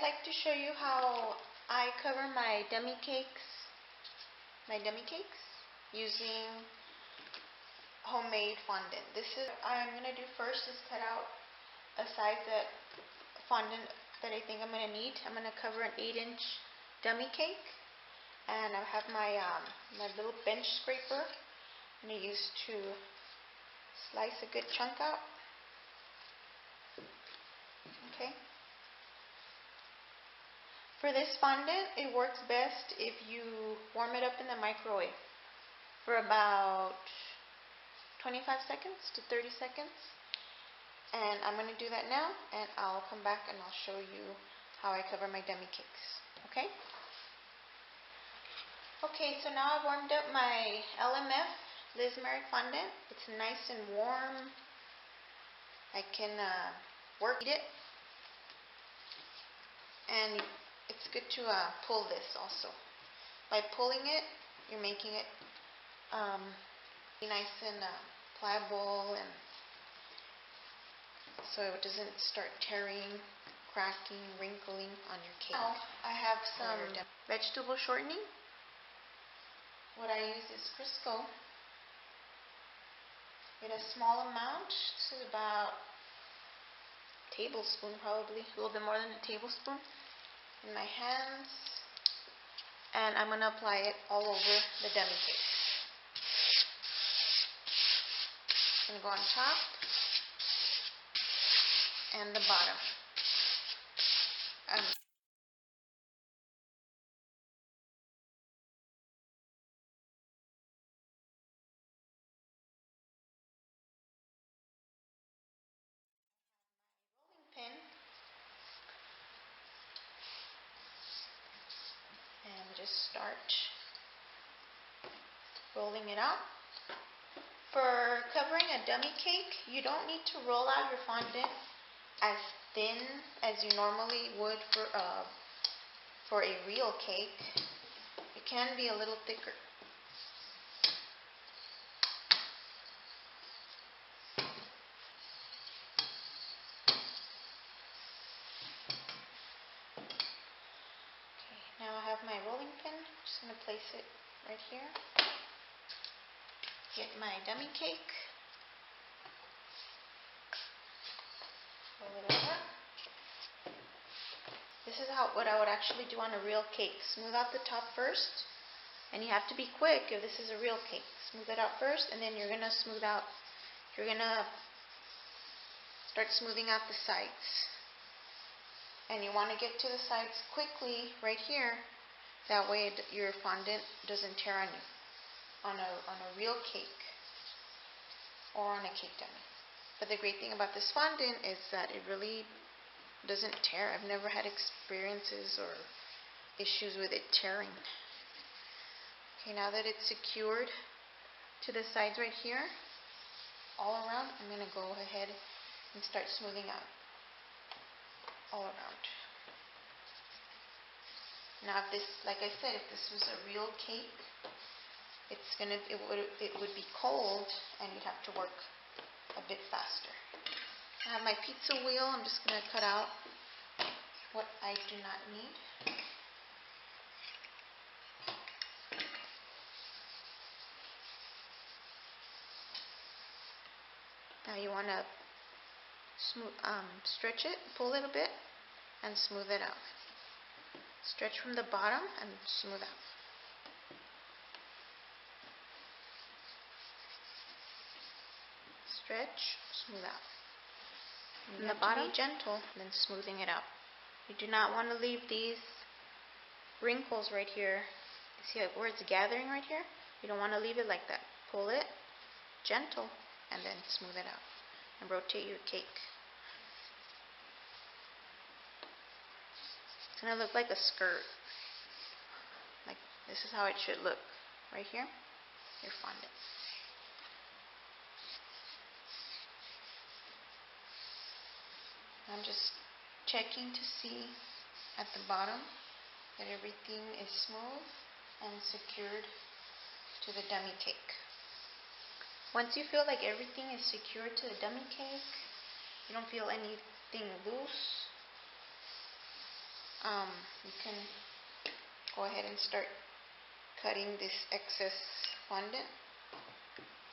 like to show you how I cover my dummy cakes using homemade fondant. This is what I'm going to do first is cut out a size that fondant that I think I'm going to need. I'm going to cover an 8-inch dummy cake, and I have my my little bench scraper I'm going to use to slice a good chunk out. Okay. For this fondant, it works best if you warm it up in the microwave for about 25 seconds to 30 seconds. And I'm going to do that now, and I'll come back and I'll show you how I cover my dummy cakes. Okay? Okay, so now I've warmed up my LMF Liz Merrick fondant. It's nice and warm. I can work it. And it's good to pull this also. By pulling it, you're making it nice and pliable, and so it doesn't start tearing, cracking, wrinkling on your cake. Now I have some vegetable shortening. What I use is Crisco. In a small amount. This is about a tablespoon, probably a little bit more than a tablespoon, in my hands, and I'm going to apply it all over the dummy cake. I'm going to go on top and the bottom. Rolling pin, and just start rolling it out. For covering a dummy cake, you don't need to roll out your fondant as thin as you normally would for a real cake. It can be a little thicker. Okay, now I have my rolling pin. I'm just going to place it right here. Get my dummy cake. Roll it over. This is what I would actually do on a real cake. Smooth out the top first, and you have to be quick if this is a real cake. Smooth it out first, and then you're going to start smoothing out the sides. And you want to get to the sides quickly right here. That way your fondant doesn't tear on you. On a real cake or on a cake dummy. But the great thing about this fondant is that it really doesn't tear. I've never had experiences or issues with it tearing. Okay, now that it's secured to the sides right here, all around, I'm going to go ahead and start smoothing out all around. Now if this, like I said, if this was a real cake, it would be cold, and you'd have to work a bit faster. I have my pizza wheel. I'm just going to cut out what I do not need. Now you want to stretch it, pull it a bit, and smooth it out. Stretch from the bottom and smooth out. Stretch, smooth out. From the bottom, be gentle, and then smoothing it out. You do not want to leave these wrinkles right here. See where it's gathering right here? You don't want to leave it like that. Pull it, gentle, and then smooth it out. And rotate your cake. It's going to look like a skirt. Like, this is how it should look. Right here, your fondant. I'm just checking to see at the bottom that everything is smooth and secured to the dummy cake. Once you feel like everything is secured to the dummy cake, you don't feel anything loose, you can go ahead and start cutting this excess fondant.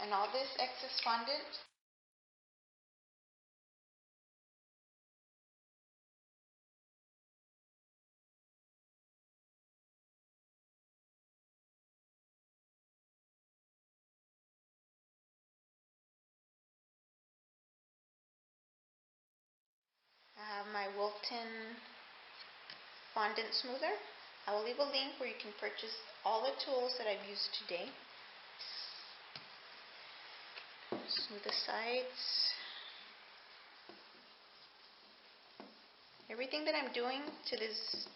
And all this excess fondant I have my Wilton fondant smoother. I will leave a link where you can purchase all the tools that I've used today. Smooth the sides. Everything that I'm doing to this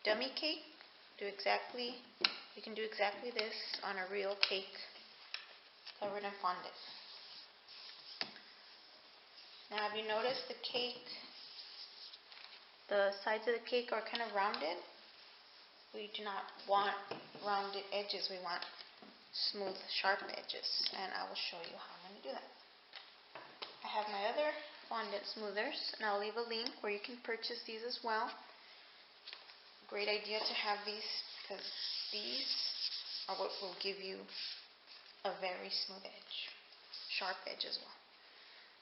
dummy cake, you can do exactly this on a real cake covered in fondant. Now, have you noticed the sides of the cake are kind of rounded? We do not want rounded edges, we want smooth, sharp edges, and I will show you how I'm going to do that. I have my other fondant smoothers, and I'll leave a link where you can purchase these as well. Great idea to have these because these are what will give you a very smooth edge, sharp edge as well.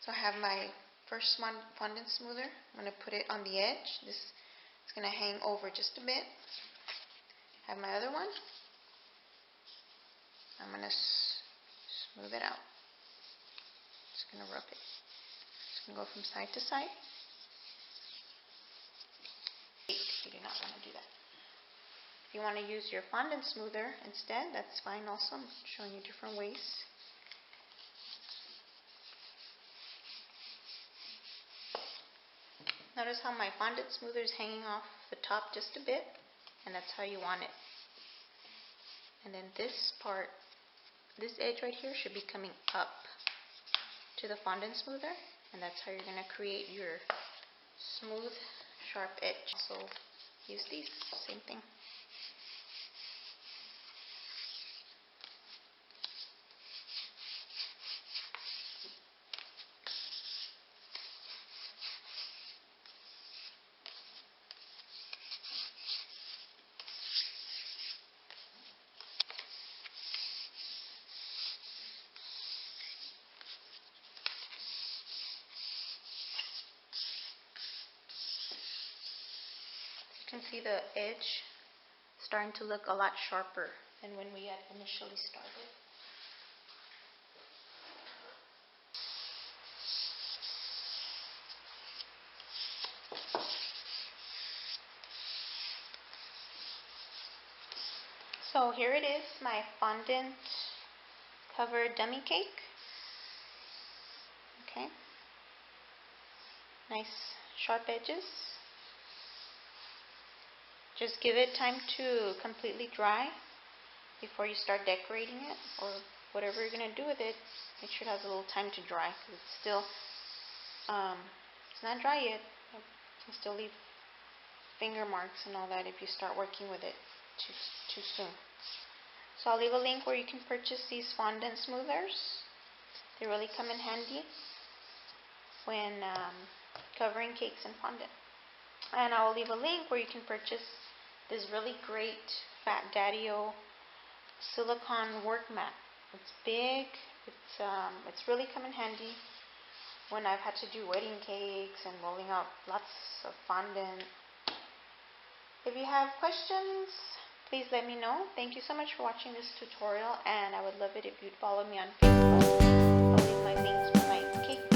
So I have my first fondant smoother. I'm going to put it on the edge. This is going to hang over just a bit. I have my other one. I'm going to smooth it out. Just going to rub it. Just going to go from side to side. You do not want to do that. If you want to use your fondant smoother instead, that's fine also. I'm showing you different ways. Notice how my fondant smoother is hanging off the top just a bit, and that's how you want it. And then this part, this edge right here should be coming up to the fondant smoother, and that's how you're going to create your smooth, sharp edge. So use these, same thing. You can see the edge starting to look a lot sharper than when we had initially started. So here it is, my fondant covered dummy cake. Okay. Nice sharp edges. Just give it time to completely dry before you start decorating it, or whatever you're going to do with it. Make sure it has a little time to dry because it's still, it's not dry yet. You can still leave finger marks and all that if you start working with it too soon. So I'll leave a link where you can purchase these fondant smoothers. They really come in handy when covering cakes in fondant. And I will leave a link where you can purchase this really great Fat Daddy-O silicone work mat. It's big. It's really come in handy when I've had to do wedding cakes and rolling out lots of fondant. If you have questions, please let me know. Thank you so much for watching this tutorial, and I would love it if you'd follow me on Facebook. I'll leave my links for my cake